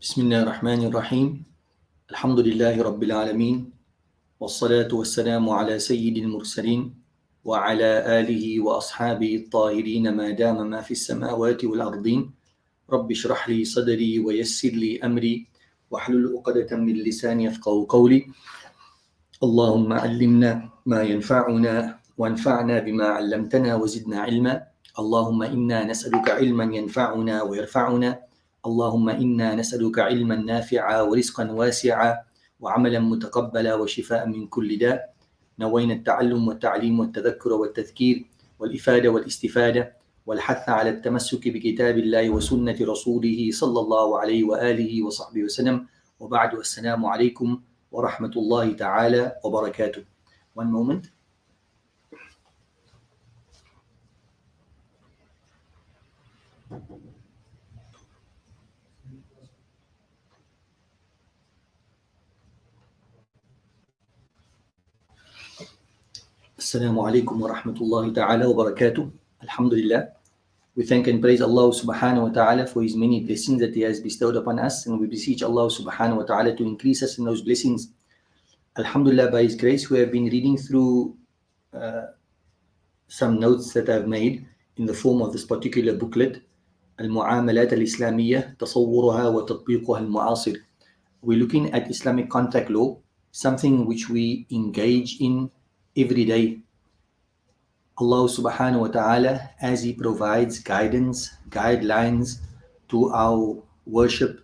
بسم الله الرحمن الرحيم الحمد لله رب العالمين والصلاة والسلام على سيد المرسلين وعلى آله وأصحابه الطاهرين ما دام ما في السماوات والأرضين رب اشرح لي صدري ويسر لي أمري واحلل عقدة من لساني يفقهوا قولي اللهم علمنا ما ينفعنا وانفعنا بما علمتنا وزدنا علما اللهم إنا نسألك علما ينفعنا ويرفعنا اللهم إنا نسألك علما نافعا ورزقا واسعا وعملا متقبلا وشفاء من كل داء نوينا التعلم والتعليم والتذكر والتذكير والإفادة والاستفادة والحث على التمسك بكتاب الله وسنة رسوله صلى الله عليه وآله وصحبه وسلم وبعد السلام عليكم ورحمة الله تعالى وبركاته. One moment. Assalamu alaikum wa rahmatullahi ta'ala wa barakatuh. Alhamdulillah. We thank and praise Allah subhanahu wa ta'ala for His many blessings that He has bestowed upon us, and we beseech Allah subhanahu wa ta'ala to increase us in those blessings. Alhamdulillah, by His grace, we have been reading through some notes that I've made in the form of this particular booklet, المعاملات الإسلامية تصورها وتطبيقها المعاصر. We're looking at Islamic contract law, something which we engage in every day. Allah subhanahu wa ta'ala, as He provides guidance, guidelines to our worship,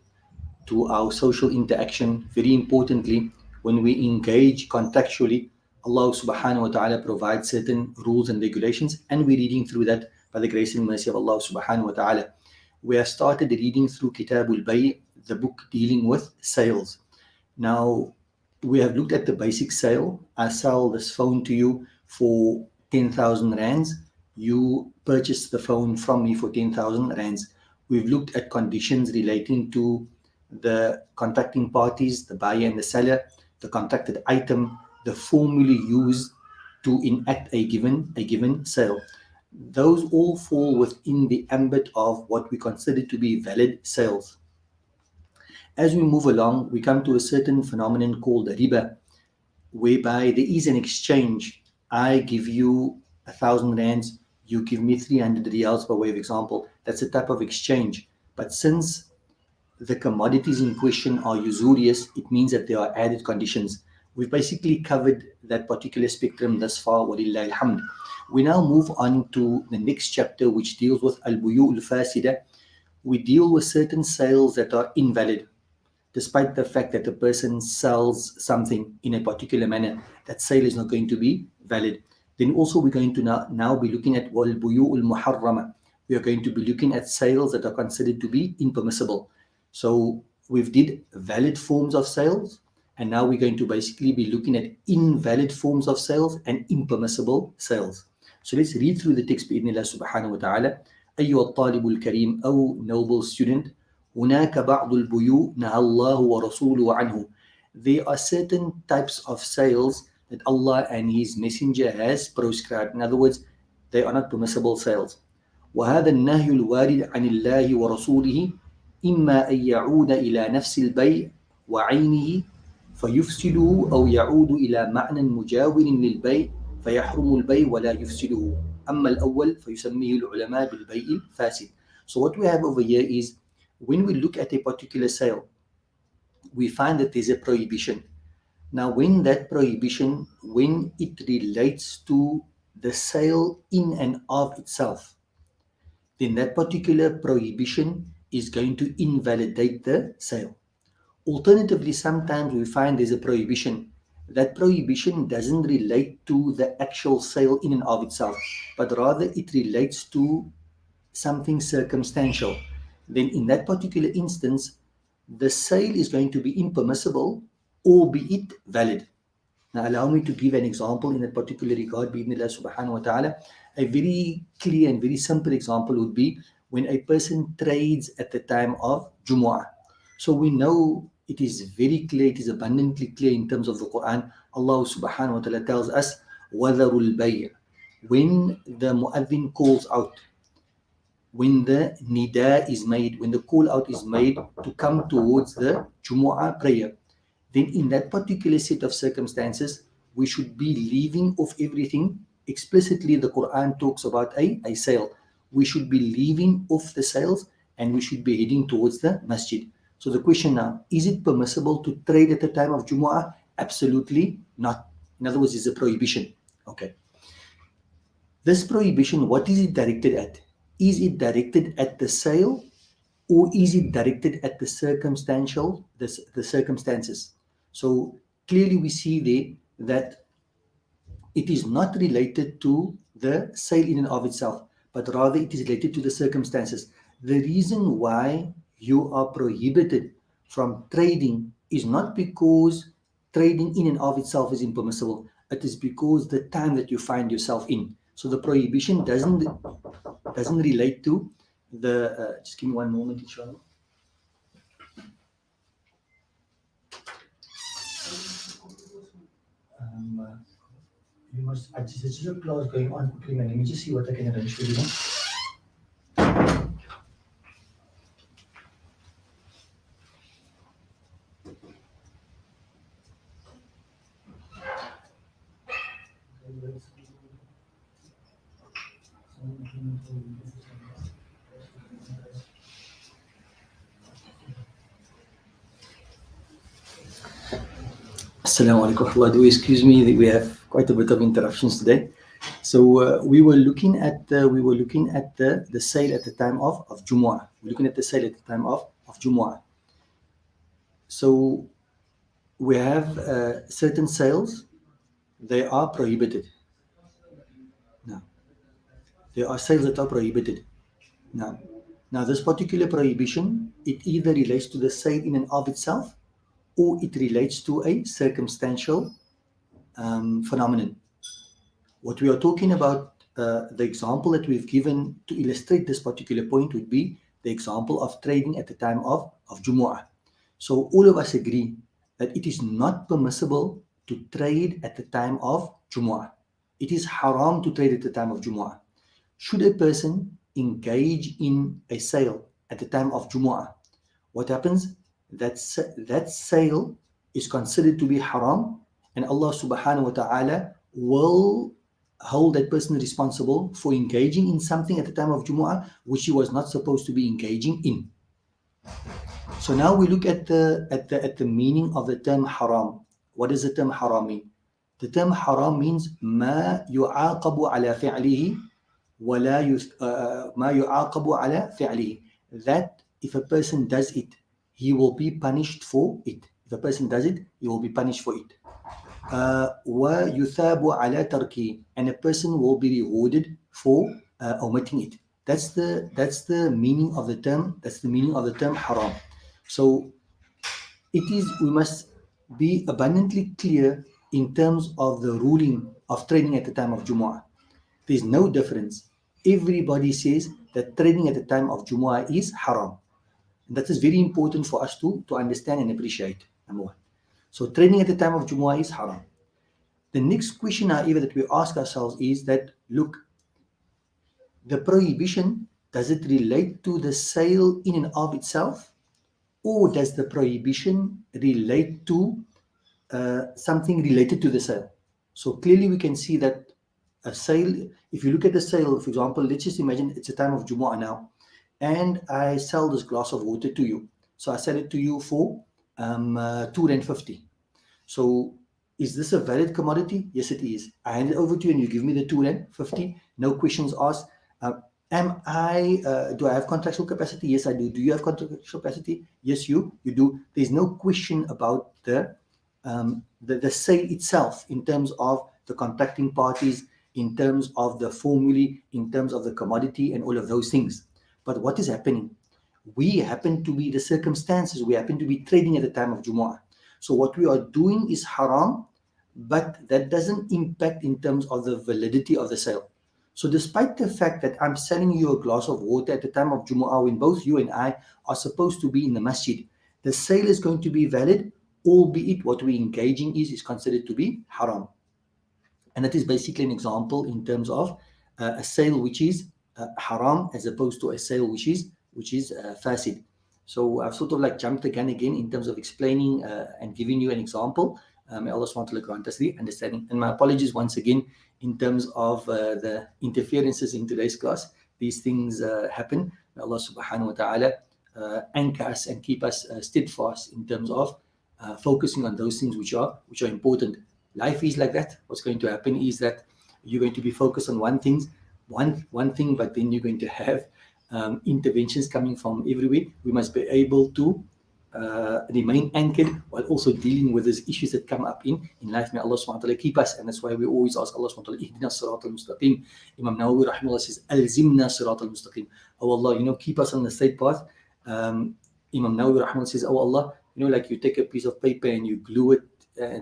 to our social interaction, very importantly, when we engage contractually, Allah subhanahu wa ta'ala provides certain rules and regulations, and we're reading through that by the grace and mercy of Allah subhanahu wa ta'ala. We have started reading through Kitabul Bay, the book dealing with sales. Now, we have looked at the basic sale. I sell this phone to you for 10,000 rands. You purchase the phone from me for 10,000 rands. We've looked at conditions relating to the contracting parties, the buyer and the seller, the contracted item, the formula used to enact a given sale. Those all fall within the ambit of what we consider to be valid sales. As we move along, we come to a certain phenomenon called Riba, whereby there is an exchange. I give you 1,000 rands, you give me 300 riyals by way of example. That's a type of exchange. But since the commodities in question are usurious, it means that there are added conditions. We've basically covered that particular spectrum thus far, walillahi alhamd. We now move on to the next chapter, which deals with al-buyu' al-fasida. We deal with certain sales that are invalid. Despite the fact that the person sells something in a particular manner, that sale is not going to be valid. Then also we're going to now be looking at al-buyu' al-muharrama. We are going to be looking at sales that are considered to be impermissible. So we've did valid forms of sales, and now we're going to basically be looking at invalid forms of sales and impermissible sales. So let's read through the text بإذن الله سبحانه وتعالى. أيها الطالب الكريم, O noble student, هناك بعض البيوع نهى الله ورسوله عنه. There are certain types of sales that Allah and His Messenger has prescribed. In other words, they are not permissible sales. وهذا النهي الوارد عن الله ورسوله إما أن يعود إلى نفس البيع وعينه فيفسده أو يعود إلى معنى مجاور للبيع فيحرم البيع ولا يفسده. أما الأول فيسميه العلماء بالبيع الفاسد. So what we have over here is, when we look at a particular sale, we find that there's a prohibition. Now, when that prohibition, when it relates to the sale in and of itself, then that particular prohibition is going to invalidate the sale. Alternatively, sometimes we find there's a prohibition. That prohibition doesn't relate to the actual sale in and of itself, but rather it relates to something circumstantial. Then in that particular instance, the sale is going to be impermissible, albeit valid. Now allow me to give an example in that particular regard, bi'idhnillah subhanahu wa ta'ala. A very clear and very simple example would be when a person trades at the time of Jumu'ah. So we know it is very clear, it is abundantly clear in terms of the Quran. Allah subhanahu wa ta'ala tells us, وَذَرُوا الْبَيْعِ. When the mu'adhin calls out, when the nida is made, when the call out is made to come towards the Jumu'ah prayer, then in that particular set of circumstances, we should be leaving off everything. Explicitly, the Quran talks about a sale. We should be leaving off the sales and we should be heading towards the masjid. So the question now, is it permissible to trade at the time of Jumu'ah? Absolutely not. In other words, it's a prohibition. Okay. This prohibition, what is it directed at? Is it directed at the sale, or is it directed at the circumstances? So clearly we see there that it is not related to the sale in and of itself, but rather it is related to the circumstances. The reason why you are prohibited from trading is not because trading in and of itself is impermissible. It is because the time that you find yourself in. So the prohibition doesn't relate to the. Just give me one moment, inshallah. You must. There's just a clause going on quickly, man. Let me just see what I can arrange for you. Assalamu alaikum. Do excuse me that we have quite a bit of interruptions today. So we were looking at the sale at the time of Jumu'ah. We're looking at the sale at the time of Jumu'ah. So we have certain sales, they are prohibited. Now, there are sales that are prohibited. Now this particular prohibition, it either relates to the sale in and of itself, or it relates to a circumstantial phenomenon. What we are talking about, the example that we've given to illustrate this particular point would be the example of trading at the time of Jumu'ah. So all of us agree that it is not permissible to trade at the time of Jumu'ah. It is haram to trade at the time of Jumu'ah. Should a person engage in a sale at the time of Jumu'ah, what happens? That sale is considered to be haram, and Allah subhanahu wa ta'ala will hold that person responsible for engaging in something at the time of Jumu'ah which he was not supposed to be engaging in. So now we look at the meaning of the term haram. What does the term haram mean? The term haram means ما يعاقب على فعله ولا ما يعاقب على فعله. That if a person does it, he will be punished for it. If a person does it, he will be punished for it. وَيُثَابُ عَلَى تَرْكِهِ, and a person will be rewarded for omitting it. That's the meaning of the term. That's the meaning of the term haram. So we must be abundantly clear in terms of the ruling of trading at the time of Jumu'ah. There's no difference. Everybody says that trading at the time of Jumu'ah is haram. And that is very important for us to understand and appreciate, number one. So trading at the time of Jumu'ah is haram. The next question, however, that we ask ourselves is that, look, the prohibition, does it relate to the sale in and of itself? Or does the prohibition relate to something related to the sale? So clearly we can see that a sale, if you look at the sale, for example, let's just imagine it's a time of Jumu'ah now, and I sell this glass of water to you. So I sell it to you for R2.50. So is this a valid commodity? Yes, it is. I hand it over to you and you give me the R2.50. No questions asked. Do I have contractual capacity? Yes, I do. Do you have contractual capacity? Yes, you do. There's no question about the sale itself in terms of the contracting parties, in terms of the formulae, in terms of the commodity and all of those things. But what is happening? We happen to be the circumstances. We happen to be trading at the time of Jumu'ah. So what we are doing is haram, but that doesn't impact in terms of the validity of the sale. So despite the fact that I'm selling you a glass of water at the time of Jumu'ah, when both you and I are supposed to be in the masjid, the sale is going to be valid, albeit what we're engaging is considered to be haram. And that is basically an example in terms of a sale which is haram as opposed to a sale which is fasid. So I've sort of like jumped the gun again in terms of explaining and giving you an example. May Allah SWT grant us the understanding. And my apologies once again in terms of the interferences in today's class. These things happen. May Allah subhanahu wa ta'ala anchor us and keep us steadfast in terms of focusing on those things which are important. Life is like that. What's going to happen is that you're going to be focused on one thing, but then you're going to have interventions coming from everywhere. We must be able to remain anchored while also dealing with these issues that come up in life. May Allah SWT keep us, and that's why we always ask Allah SWT, Ihdina sirat al-mustaqim. Imam Nawawi rahimahullah says, Alzimna sirat al-mustaqim. Oh Allah, keep us on the straight path. Imam Nawawi rahimahullah says, oh Allah, like you take a piece of paper and you glue it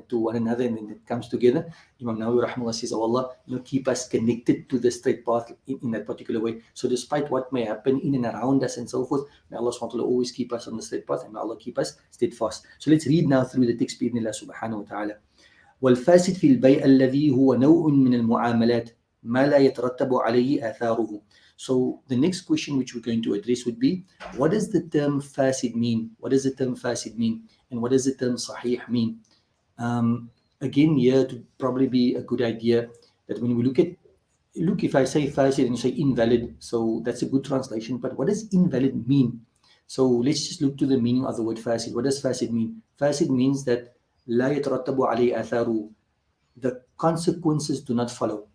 to one another and then it comes together. Imam Nawawi rahimahullah says, oh Allah, keep us connected to the straight path in that particular way. So despite what may happen in and around us and so forth, may Allah SWT always keep us on the straight path, and may Allah keep us steadfast. So let's read now through the text بإذن الله سبحانه وتعالى. والفاسد في البيع الذي هو نوع من المعاملات ما لا يترتب عليه آثاره. So the next question which we're going to address would be, what does the term fasid mean? What does the term fasid mean? And what does the term sahih mean? Again, here to probably be a good idea that when we look, if I say fasid and you say invalid, so that's a good translation, but what does invalid mean? So let's just look to the meaning of the word fasid. What does fasid mean? Fasid means that لا يترتب عليه آثاره. The consequences do not follow.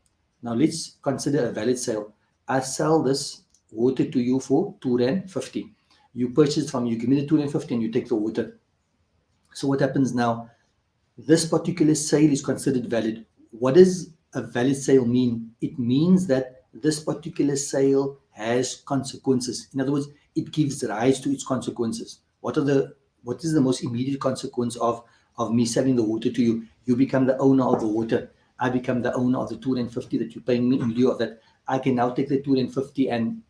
Now let's consider a valid sale. I sell this water to you for 2.50. You purchase from me, you give me the 2.50 and you take the water. So what happens now? This particular sale is considered valid. What does a valid sale mean? It means that this particular sale has consequences. In other words, it gives rise to its consequences. What is the most immediate consequence of me selling the water to you? You become the owner of the water. I become the owner of the 2.50 that you're paying me. In lieu of that, I can now take the 2.50 and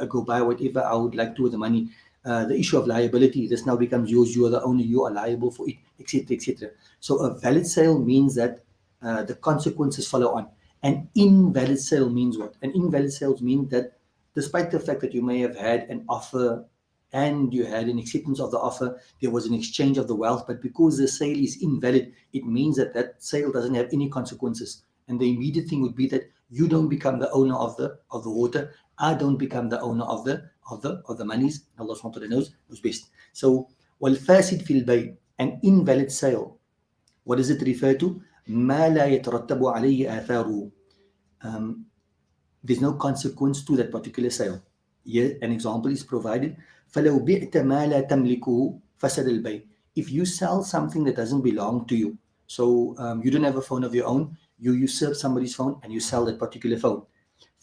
go buy whatever I would like to with the money. The issue of liability, this now becomes yours. You are the owner. You are liable for it, etc., etc. So a valid sale means that the consequences follow on. An invalid sale means what? An invalid sale means that despite the fact that you may have had an offer and you had an acceptance of the offer, there was an exchange of the wealth, but because the sale is invalid, it means that that sale doesn't have any consequences. And the immediate thing would be that you don't become the owner of the water. I don't become the owner of the monies. Allah SWT knows best. So, والفاسد في البيع, an invalid sale. What does it refer to? ما لا يترتب عليه آثاره. There's no consequence to that particular sale. Here, an example is provided. فلو بعت ما لا تملكه فسد البيع. If you sell something that doesn't belong to you, so you don't have a phone of your own, you usurp somebody's phone and you sell that particular phone,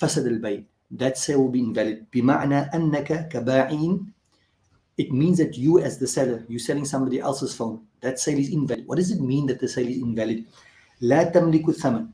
فسد البيع. That sale will be invalid. بمعنى أنك كبائع. It means that you as the seller, you're selling somebody else's phone. That sale is invalid. What does it mean that the sale is invalid? لا تملك الثمن.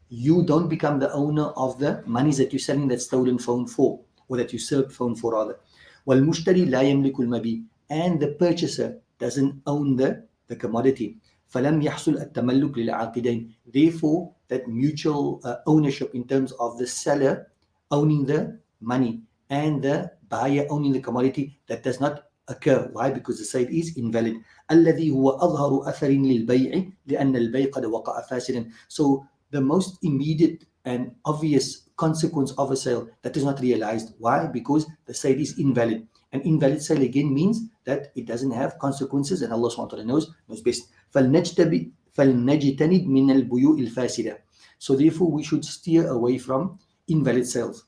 You don't become the owner of the monies that you're selling that stolen phone for, or that usurped phone for rather. والمشتري لا يملك المبيع. And the purchaser doesn't own the commodity. فلم يحصل التملك للعاقدين. Therefore, that mutual ownership in terms of the seller owning the money and the buyer owning the commodity, that does not occur. Why? Because the sale is invalid. الذي هو أظهر أثر للبيع لأن البيع قد وقع فاسدا. So the most immediate and obvious consequence of a sale that is not realized. Why? Because the sale is invalid. An invalid sale again means that it doesn't have consequences, and Allah SWT knows best. فلنجتنب من البيوع الفاسدة. So therefore we should steer away from invalid sales.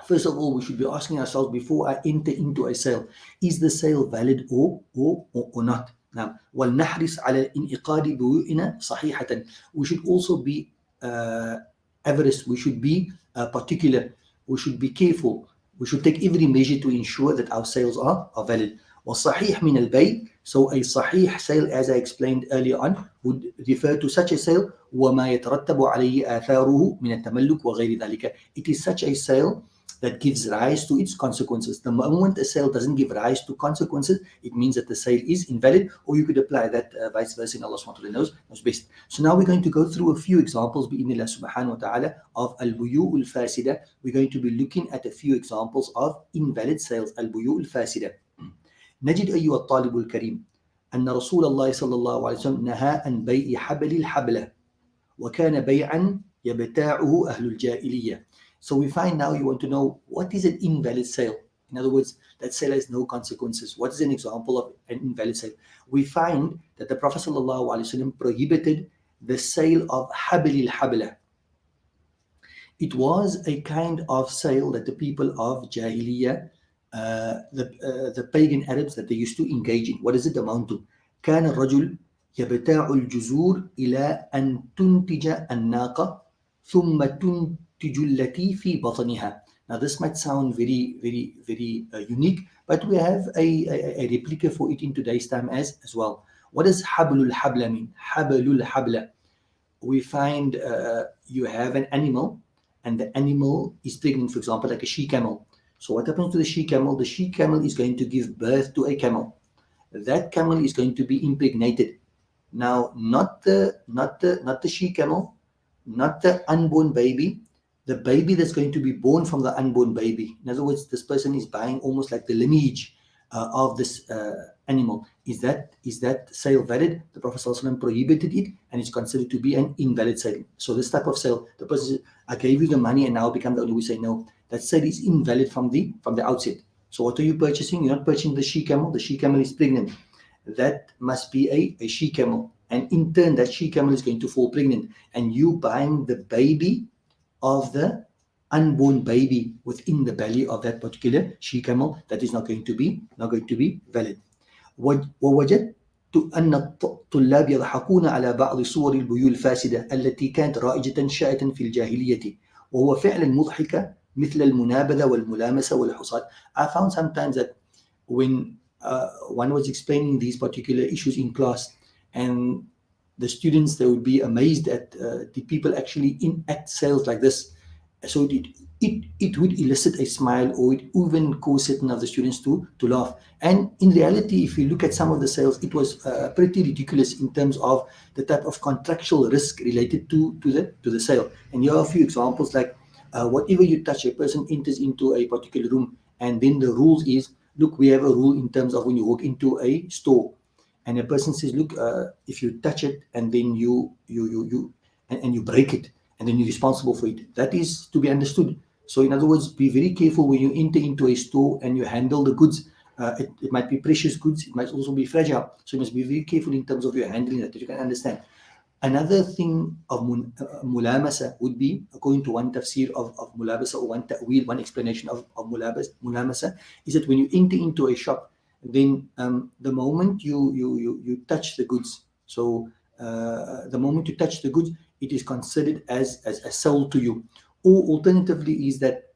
First of all, we should be asking ourselves before I enter into a sale, is the sale valid or not? Now, وَلْنَحْرِصْ عَلَى إِنْإِقَادِ بُيُوئِنَا صَحِيحَةً. We should also be avarice. We should be particular. We should be careful. We should take every measure to ensure that our sales are valid. وَالصَّحِيحْ مِنَ الْبَيْعِ. So a sahih sale, as I explained earlier on, would refer to such a sale وَمَا يَتَرَتَّبُ عَلَيْهِ آثَارُهُ مِنَ التَّمَلُّكِ وَغَيْرِ ذَلِكَ. It is such a sale that gives rise to its consequences. The moment a sale doesn't give rise to consequences, it means that the sale is invalid, or you could apply that vice versa, and Allah subhanahu wa ta'ala knows best. So now we're going to go through a few examples bi'idhnillah subhanahu wa ta'ala of al-buyu' al-fasida. We're going to be looking at a few examples of invalid sales, al-buyu' al-fasida. نجد أيها الطالب الكريم أن رسول الله صلى الله عليه وسلم نهى عن بيع حبل الحبلة وكان بيعا يبتاعه أهل الجاهلية. So we find now you want to know what is an invalid sale. In other words, that sale has no consequences. What is an example of an invalid sale? We find that the Prophet ﷺ prohibited the sale of habil al-habla. It was a kind of sale that the people of Jahiliyyah, the pagan Arabs, that they used to engage in. What does it amount to? كان الرجل يبتاع الجزور إلى أن تنتج الناقة ثم تنتج التي في بطنها. Now this might sound very unique, but we have a replica for it in today's time as well. What does حبل الحبل mean? حبل الحبل. We find you have an animal, and the animal is pregnant, for example, like a she-camel. So what happens to the she-camel? The she-camel is going to give birth to a camel. That camel is going to be impregnated. Now, not the she-camel, not the unborn baby, the baby that's going to be born from the unborn baby. In other words, this person is buying almost like the lineage of this animal. Is that sale valid? The Prophet ﷺ prohibited it, and it's considered to be an invalid sale. So this type of sale, the person says, I gave you the money and now become the owner. We say no, that sale is invalid from the outset. So what are you purchasing? You're not purchasing the she-camel. The she-camel is pregnant. That must be a she-camel, and in turn that she-camel is going to fall pregnant, and you buying the baby of the unborn baby within the belly of that particular she-camel. That is not going to be valid. ووجدت أن الطلاب يضحكون على بعض صور البيوع الفاسدة التي كانت رائجة شائعة في الجاهلية وهو فعلا مضحك مثل المنابذة والملامسة والحصاد. I found sometimes that when one was explaining these particular issues in class, and the students, they would be amazed at the people actually enact sales like this. So it would elicit a smile, or it even cause certain of the students to laugh. And in reality, if you look at some of the sales, it was pretty ridiculous in terms of the type of contractual risk related to the sale. And here are a few examples, like whatever you touch, a person enters into a particular room, and then the rules is, look, we have a rule in terms of when you walk into a store, and a person says, look, if you touch it and then you break it, and then you're responsible for it. That is to be understood. So in other words, be very careful when you enter into a store and you handle the goods. It might be precious goods, it might also be fragile. So you must be very careful in terms of your handling that you can understand. Another thing of mulamasa would be, according to one tafsir of mulabasa, or one ta'wil, one explanation of mulamasa, is that when you enter into a shop, then the moment you touch the goods, so the moment you touch the goods, it is considered as sold to you. Or alternatively is that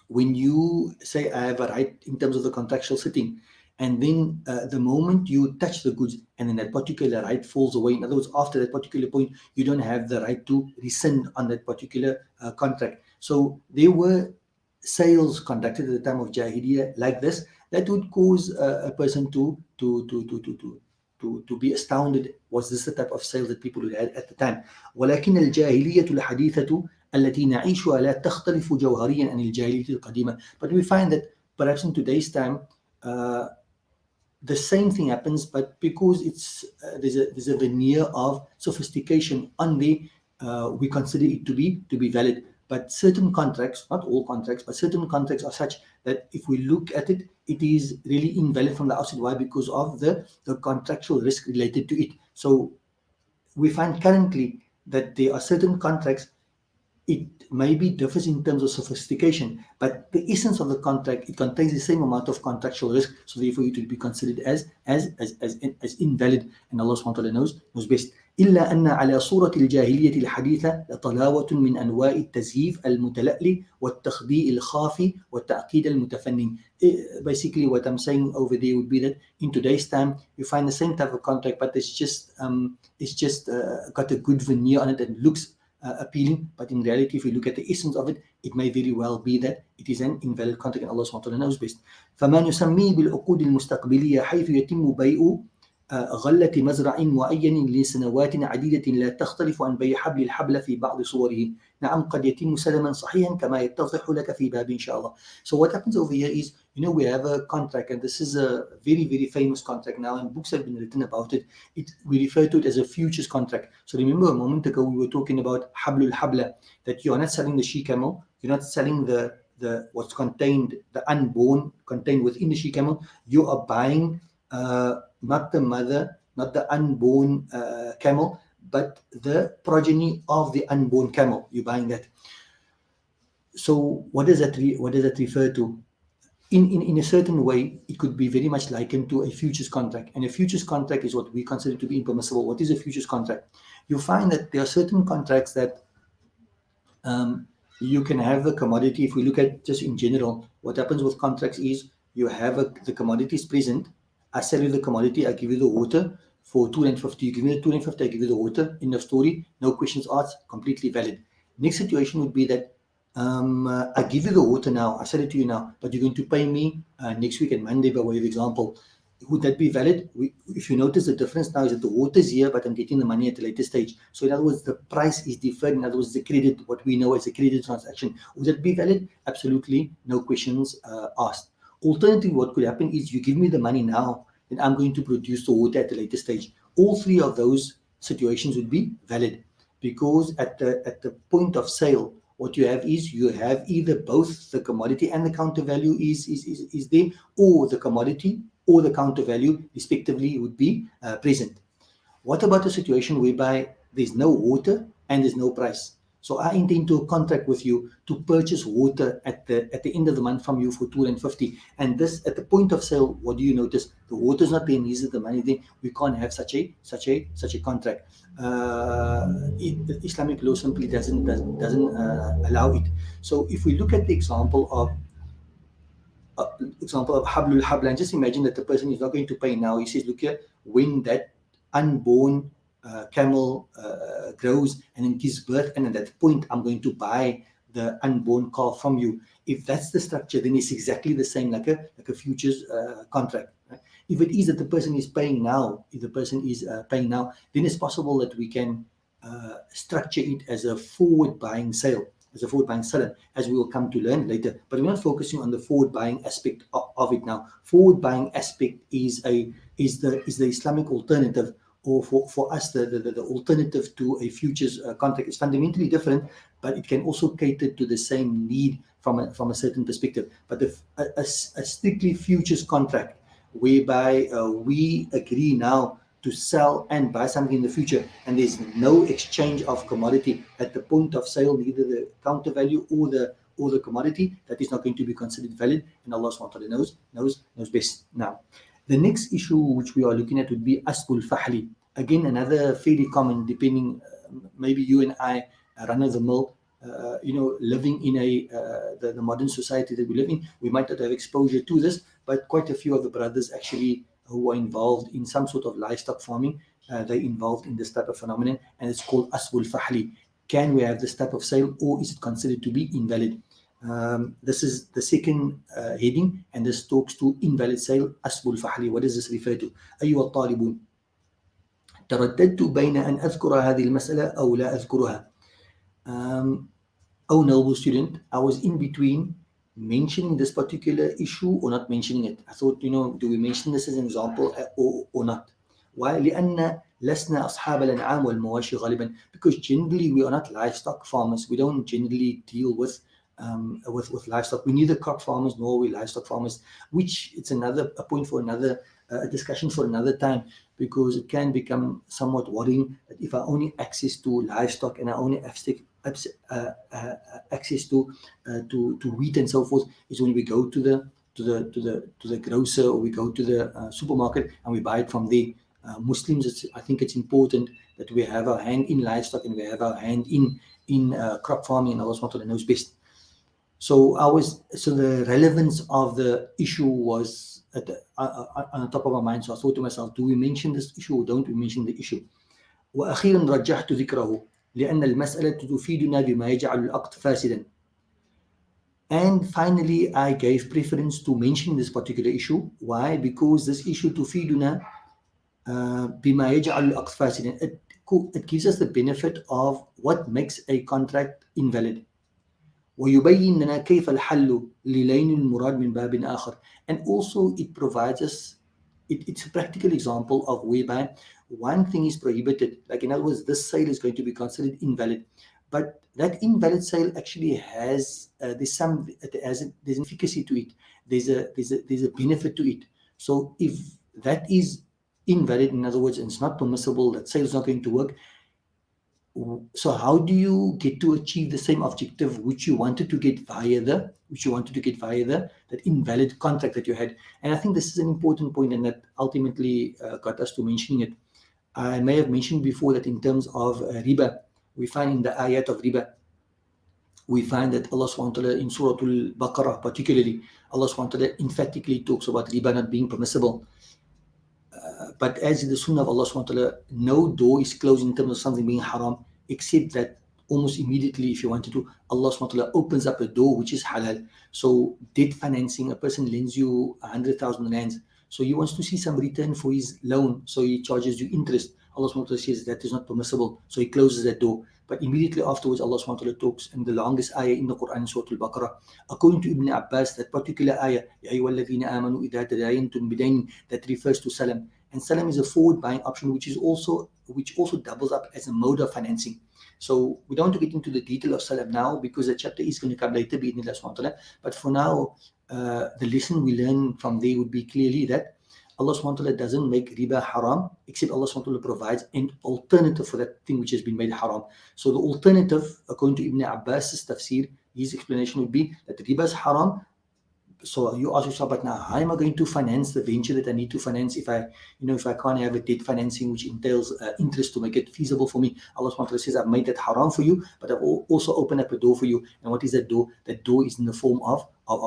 when you say, I have a right in terms of the contractual setting, and then the moment you touch the goods, and then that particular right falls away. In other words, after that particular point, you don't have the right to rescind on that particular contract. So there were sales conducted at the time of Jahiliyyah like this, that would cause a person to be astounded. Was this the type of sale that people had at the time? ولكن الجاهلية الحديثة التي نعيشها لا تختلف جوهريا عن الجاهلية القديمة. But we find that perhaps in today's time, the same thing happens, but because it's there's a veneer of sophistication on the, we consider it to be valid. But certain contracts, not all contracts, but certain contracts are such that if we look at it, it is really invalid from the outset. Why? Because of the contractual risk related to it. So we find currently that there are certain contracts, it maybe differs in terms of sophistication, but the essence of the contract, it contains the same amount of contractual risk, so therefore it will be considered as invalid, and Allah subhanahu wa ta'ala knows best. إلا أن على صورة الجاهلية الحديثة لطلاوة من أنواع التزييف المتلألئ والتخبيء الخافي والتعقيد المتفنن. Basically what I'm saying over there would be that in today's time you find the same type of contract, but it's just got a good veneer on it and looks appealing, but in reality, if you look at the essence of it, it may very well be that it is an invalid contract, and Allah subhanahu wa ta'ala knows best. فما نسميه بالعقود المستقبلية حيث يتم بيع غلة مزرع معين لسنوات عديدة لا تختلف عن بيع حبل الحبل في بعض صوره. نعم قد يتم سلما صحيحا كما يتضح لك في باب إن شاء الله. So what happens over here is, we have a contract, and this is a very, very famous contract now, and books have been written about it. We refer to it as a futures contract. So remember a moment ago we were talking about hablul habla, that you are not selling the she camel, you're not selling the what's contained, the unborn contained within the she camel. You are buying not the mother, not the unborn camel, but the progeny of the unborn camel. You're buying that. So what does that refer to? In a certain way, it could be very much likened to a futures contract. And a futures contract is what we consider to be impermissible. What is a futures contract? You find that there are certain contracts that you can have a commodity. If we look at just in general, what happens with contracts is you have the commodities present. I sell you the commodity, I give you the water for 250. You give me the 250, I give you the water. In the story, no questions asked, completely valid. Next situation would be that I give you the water now, I sell it to you now, but you're going to pay me next week on Monday, by way of example. Would that be valid? If you notice, the difference now is that the water is here, but I'm getting the money at a later stage. So in other words, the price is deferred. In other words, the credit, what we know as a credit transaction. Would that be valid? Absolutely, no questions asked. Alternatively, what could happen is you give me the money now, then I'm going to produce the water at a later stage. All three of those situations would be valid, because at the point of sale, what you have is you have either both the commodity and the counter value is there, or the commodity or the counter value respectively would be present. What about a situation whereby there's no water and there's no price? So I intend to contract with you to purchase water at the end of the month from you for 250. And this, at the point of sale, what do you notice? The water is not there, neither the money there. We can't have such a contract. Islamic law simply doesn't allow it. So if we look at the example of hablul habla, and just imagine that the person is not going to pay now. He says, look here, when that unborn camel grows and then gives birth, and at that point I'm going to buy the unborn calf from you. If that's the structure, then it's exactly the same like a futures contract. Right? If it is that the person is paying now, then it's possible that we can structure it as a forward buying sale, as a forward buying seller, as we will come to learn later. But we're not focusing on the forward buying aspect of it now. Forward buying aspect is the Islamic alternative, or for us the alternative to a futures contract. Is fundamentally different, but it can also cater to the same need from a certain perspective. But a strictly futures contract, whereby we agree now to sell and buy something in the future, and there's no exchange of commodity at the point of sale, neither the counter value or the commodity, that is not going to be considered valid, and Allah SWT knows best. Now, the next issue which we are looking at would be asbul fahli. Again, another fairly common, depending, maybe you and I run of the mill, living in the modern society that we live in, we might not have exposure to this, but quite a few of the brothers actually who are involved in some sort of livestock farming, they're involved in this type of phenomenon, and it's called asbul fahli. Can we have this type of sale, or is it considered to be invalid? This is the second heading, and this talks to invalid sale, asbul fahli. What does this refer to? أيها الطالبون ترددت بين أن أذكر هذه المسألة أو لا أذكرها. Oh, noble student, I was in between mentioning this particular issue or not mentioning it. I thought, do we mention this as an example or not? Why? لأن لسنا أصحاب الأنعام والمواشي غالبا. Because generally we are not livestock farmers. We don't generally deal with livestock. We're neither crop farmers nor we livestock farmers, which it's a point for another discussion for another time, because it can become somewhat worrying that if I only access to livestock and I only access to wheat and so forth, is when we go to the grocer, or we go to the supermarket and we buy it from there. Muslims, I think it's important that we have our hand in livestock and we have our hand in crop farming, and Allah SWT knows best. So the relevance of the issue was on the top of our mind. So I thought to myself, do we mention this issue or don't we mention the issue? وأخيرا رجحت ذكره. لأن المسألة تفيدنا بما يجعل العقد فاسدا. And finally, I gave preference to mention this particular issue. Why? Because this issue تفيدنا بما يجعل العقد فاسدا. It gives us the benefit of what makes a contract invalid. ويبين لنا كيف الحل للين المراد من باب آخر. And also it provides us, it's a practical example of whereby one thing is prohibited, like in other words, this sale is going to be considered invalid, but that invalid sale actually has there's an efficacy to it, there's a benefit to it. So if that is invalid, in other words, and it's not permissible, that sale is not going to work. So how do you get to achieve the same objective which you wanted to get via that invalid contract that you had? And I think this is an important point, and that ultimately got us to mentioning it. I may have mentioned before that in terms of riba, we find in the ayat of riba, we find that Allah subhanahu wa ta'ala in Surah Al-Baqarah particularly, Allah subhanahu wa ta'ala emphatically talks about riba not being permissible. But as in the sunnah of Allah subhanahu wa ta'ala, no door is closed in terms of something being haram, except that almost immediately, if you wanted to, Allah subhanahu wa ta'ala opens up a door which is halal. So debt financing, a person lends you 100,000 rands, so he wants to see some return for his loan, so he charges you interest. Allah subhanahu wa ta'ala says that is not permissible, so he closes that door. But immediately afterwards, Allah subhanahu wa ta'ala talks in the longest ayah in the Quran, Surah Al-Baqarah. According to Ibn Abbas, that particular ayah, يَا أَيُّهَا الَّذِينَ آمَنُوا إِذَا تَدَايَنْتُمْ بِدَيْنٍ, that refers to salam. And salam is a forward buying option, which also doubles up as a mode of financing. So we don't want to get into the detail of salam now, because the chapter is going to come later, bi-idhnillah subhanahu wa ta'ala. But for now, the lesson we learn from there would be clearly that Allah subhanahu wa ta'ala doesn't make riba haram, except Allah subhanahu wa ta'ala provides an alternative for that thing which has been made haram. So the alternative, according to Ibn Abbas's tafsir, his explanation would be that riba is haram. So you ask yourself, but now how am I going to finance the venture that I need to finance if I can't have a debt financing which entails interest to make it feasible for me? Allah subhanahu wa ta'ala says, I've made that haram for you, but I've also opened up a door for you. And what is that door? That door is in the form of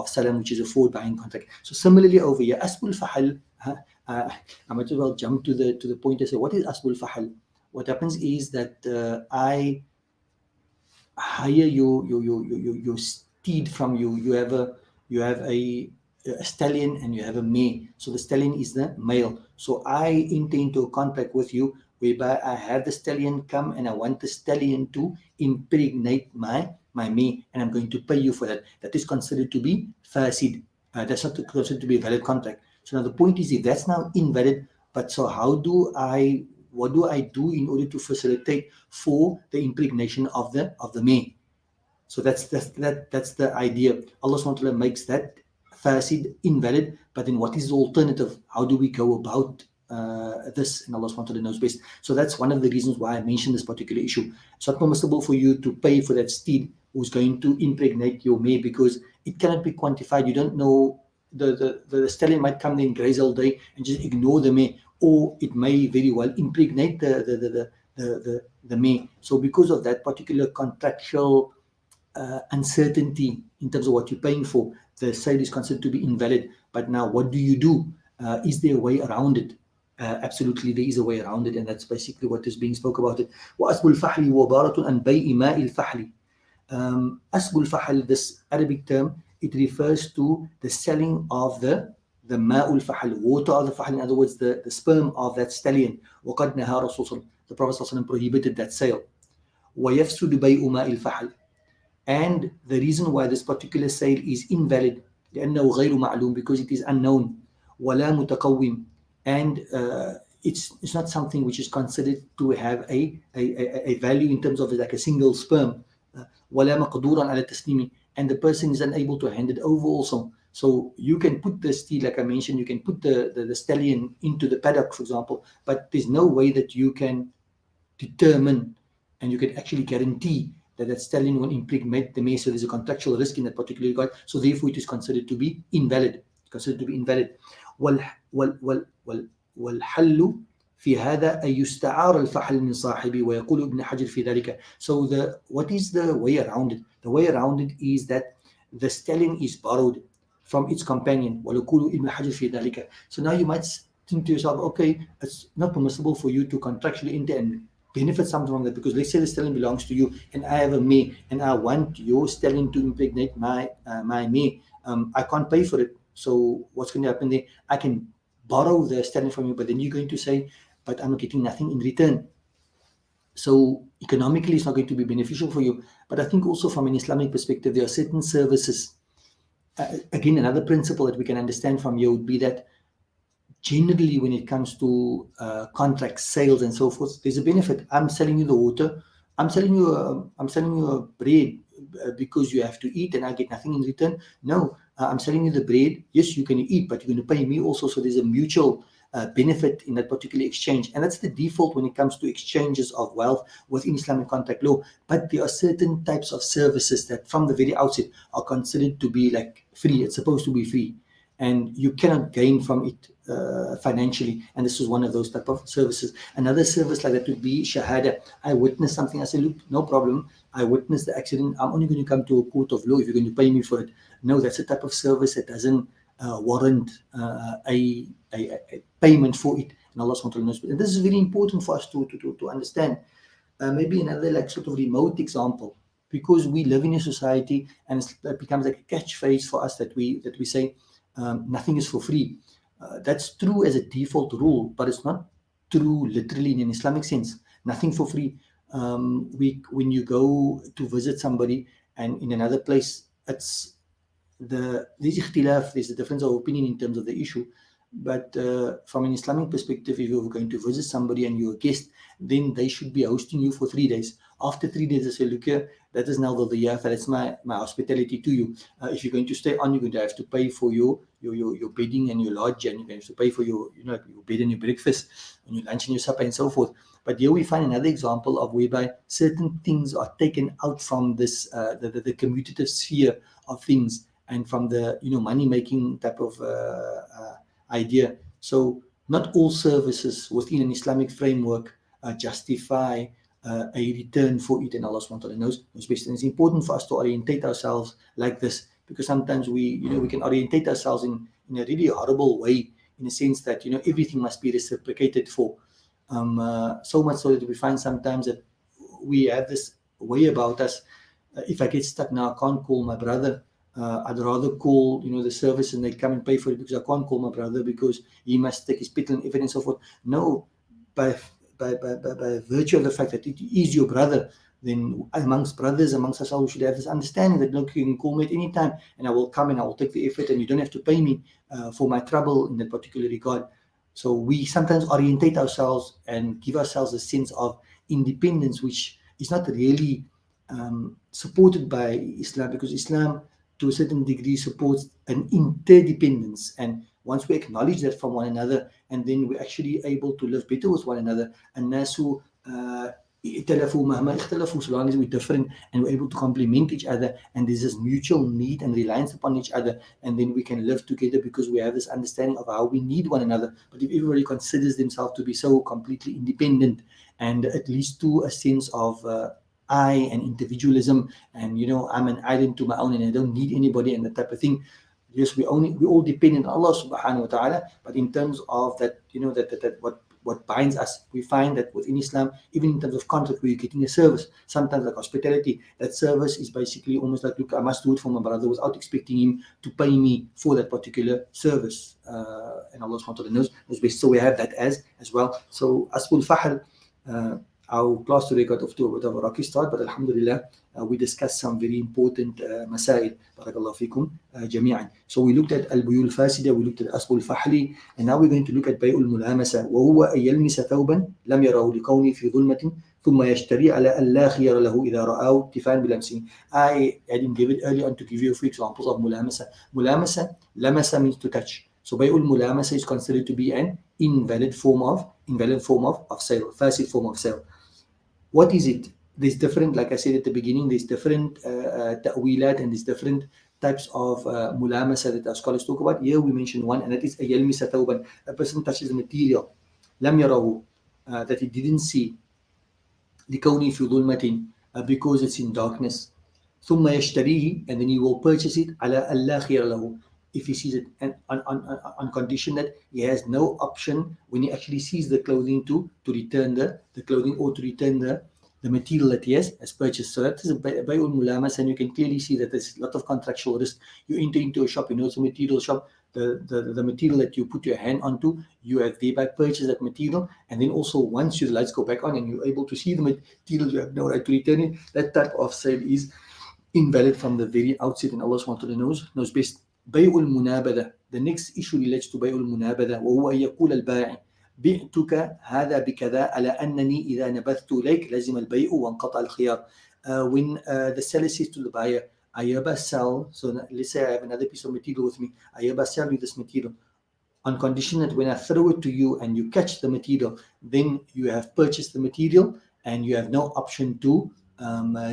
salam, which is a forward buying contract. So similarly over here, asbul fahal, I might as well jump to the point and say, what is asbul fahal? What happens is that I hire your steed from you. You have a stallion and you have a mare. So the stallion is the male. So I enter into a contract with you whereby I have the stallion come and I want the stallion to impregnate my mare, and I'm going to pay you for that. That is considered to be fasid. That's not considered to be a valid contract. So now the point is, if that's now invalid, but so what do I do in order to facilitate for the impregnation of the mare? So that's the idea. Allah subhanahu wa ta'ala makes that fasid invalid, but then what is the alternative? How do we go about this? And Allah subhanahu wa ta'ala knows best. So that's one of the reasons why I mentioned this particular issue. It's not permissible for you to pay for that steed who's going to impregnate your mare, because it cannot be quantified. You don't know, the stallion might come there and graze all day and just ignore the mare, or it may very well impregnate the mare. So because of that particular contractual uncertainty in terms of what you're paying for, the sale is considered to be invalid. But now what do you do? Is there a way around it? Absolutely, there is a way around it, and that's basically what is being spoke about it. وَأَسْبُ الْفَحْلِ وَبَارَةٌ أَنْ بَيْءِ مَاءِ الْفَحْلِ. Asbul fahl, this Arabic term, it refers to the selling of the ma'ul fahl, water of the fahl, in other words, the sperm of that stallion. وَقَدْ نَهَى رَسُولٌ, the Prophet ﷺ prohibited that sale. وَيَفْسُدُ بَيْءُ مَاءِ الْفَحْلِ. And the reason why this particular sale is invalid, لأنه غير معلوم, because it is unknown. ولا متقوم, and it's not something which is considered to have a value in terms of like a single sperm. ولا مقدورا على التسليم, and the person is unable to hand it over also. So you can put the steed, like I mentioned, you can put the stallion into the paddock, for example, but there's no way that you can determine and you can actually guarantee that stallion will impregnate the mare. So there's a contractual risk in that particular regard. So therefore it is considered to be invalid. والحل في هذا أن يستعار الفحل من صاحبه ويقول ابن حجر في ذلك. So what is the way around it? The way around it is that the stallion is borrowed from its companion. ويقول ابن حجر في ذلك. So now you might think to yourself, okay, it's not permissible for you to contractually enter and benefit something from that, because let's say the stallion belongs to you and I have a mare and I want your stallion to impregnate my mare. I can't pay for it. So what's going to happen there? I can borrow the stallion from you, but then you're going to say, but I'm getting nothing in return. So economically, it's not going to be beneficial for you. But I think also from an Islamic perspective, there are certain services. Again, another principle that we can understand from here would be that generally when it comes to contracts, sales and so forth, there's a benefit. I'm selling you the water. I'm selling you a bread because you have to eat and I get nothing in return. No, I'm selling you the bread. Yes, you can eat, but you're going to pay me also. So there's a mutual benefit in that particular exchange. And that's the default when it comes to exchanges of wealth within Islamic contract law. But there are certain types of services that from the very outset are considered to be like free. It's supposed to be free. And you cannot gain from it financially. And this is one of those type of services. Another service like that would be shahada. I witnessed something. I said, look, no problem. I witnessed the accident. I'm only going to come to a court of law if you're going to pay me for it. No, that's a type of service that doesn't warrant a payment for it. And Allah SWT knows. And this is very important for us to understand. Maybe another like sort of remote example, because we live in a society and it becomes like a catchphrase for us that we say nothing is for free. That's true as a default rule, but it's not true literally in an Islamic sense. Nothing for free. When you go to visit somebody and in another place, there's ikhtilaf, there's a difference of opinion in terms of the issue. But from an Islamic perspective, if you're going to visit somebody and you're a guest, then they should be hosting you for 3 days. After 3 days, they say, look here, that is now the diyafa, that's my hospitality to you. If you're going to stay on, you're going to have to pay for your bedding and your lodge, and you're going to have to pay for your bed and your breakfast, and your lunch and your supper and so forth. But here we find another example of whereby certain things are taken out from this the commutative sphere of things and from the money making type of idea. So not all services within an Islamic framework justify a return for it, and Allah SWT knows best. And it's important for us to orientate ourselves like this, because sometimes we can orientate ourselves in a really horrible way, in a sense that everything must be reciprocated for. So much so that we find sometimes that we have this way about us. If I get stuck now, I can't call my brother. I'd rather call the service and they come and pay for it, because I can't call my brother because he must take his petrol and everything and so forth. No, by virtue of the fact that it is your brother, then amongst brothers, amongst us all, we should have this understanding that look, you can call me at any time and I will come and I will take the effort, and you don't have to pay me for my trouble in that particular regard. So we sometimes orientate ourselves and give ourselves a sense of independence, which is not really supported by Islam, because Islam to a certain degree supports an interdependence. And once we acknowledge that from one another, and then we're actually able to live better with one another, and nasu italafu mahma ikhtalafu, so long as we're different and we're able to complement each other, and there's this mutual need and reliance upon each other, and then we can live together because we have this understanding of how we need one another. But if everybody considers themselves to be so completely independent, and it leads to a sense of I and individualism, and I'm an island to my own and I don't need anybody and that type of thing. Yes, we all depend on Allah subhanahu wa ta'ala, but in terms of that, that what binds us, we find that within Islam, even in terms of contract where you're getting a service, sometimes like hospitality, that service is basically almost like, look, I must do it for my brother without expecting him to pay me for that particular service. And Allah subhanahu wa ta'ala knows best. So we have that as well. So Asbul Fahl, our class today got off to a bit of a rocky start, but alhamdulillah, we discussed some very important masail. Barakallahu fikum jami'an. So we looked at al-buyul fasida, we looked at asbul fahli, and now we're going to look at bay'ul mulamasa. وهو أن يلمس ثوبا لم يره لكونه في ظلمة ثم يشتري على أن لا خيار له إذا رآه اكتفاء بلمسه. I didn't give it earlier on to give you a few examples of mulamasa. Mulamasa, lamasa means to touch. So bay'ul mulamasa is considered to be an invalid form of sale, fasid form of sale. What is it? There's different, like I said at the beginning, there's different ta'wilat, and there's different types of mulamasa that our scholars talk about. Here we mentioned one, and that is yalmisa thawban. A person touches the material, lam yarahu, that he didn't see, likawni fi dhulmatin, because it's in darkness. ثم يشتريه, and then he will purchase it على ألا خير له, if he sees it, and on condition that he has no option when he actually sees the clothing to return the clothing, or to return the material that he has purchased. So that is a bay'ul mulamas, and you can clearly see that there's a lot of contractual risk. You enter into a shop, you know it's a material shop, the material that you put your hand onto, you have thereby purchased that material, and then also once your lights go back on and you're able to see the material, you have no right to return it. That type of sale is invalid from the very outset, and Allah SWT knows best. Bay'ul munabada. The next issue relates to bay'ul munabada, وهو يقول البائع بعتك هذا بكذا على أنني إذا نبذت إليك لزم البيع وانقطع الخيار. When the seller says to the buyer, I hereby sell, so let's say I have another piece of material with me, I hereby sell you this material on condition that when I throw it to you and you catch the material, then you have purchased the material and you have no option to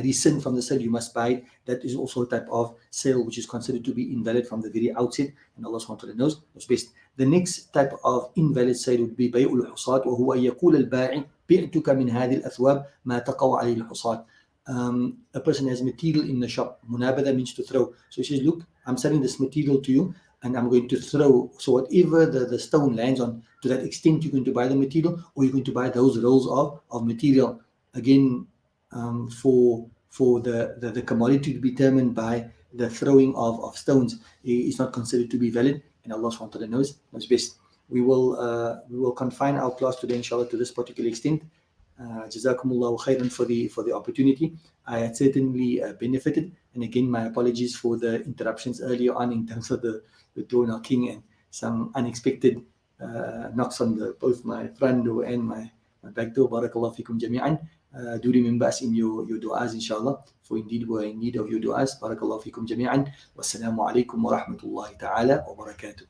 rescind from the sale. You must buy it. That is also a type of sale which is considered to be invalid from the very outset, and Allah SWT knows best. The next type of invalid sale would be بيع الحصاد, وهو يقول البائع بعتك من هذه الأثواب ما تقع عليه الحصاد. A person has material in the shop. Munabada means to throw. So he says, look, I'm selling this material to you and I'm going to throw. So whatever the stone lands on, to that extent you're going to buy the material, or you're going to buy those rolls of material. Again, for the commodity to be determined by the throwing of stones is not considered to be valid, and Allah SWT knows best. We will confine our class today, inshallah, to this particular extent. Jazakumullahu khairan for the opportunity. I had certainly benefited, and again my apologies for the interruptions earlier on in terms of the door knocking and some unexpected knocks on both my front door and my back door. Barakallahu fikum jami'an. Do remember us in your du'as, inshallah, for indeed we're in need of your du'as. Barakallahu fikum jami'an. Wassalamu alaikum wa rahmatullahi ta'ala wa barakatuh.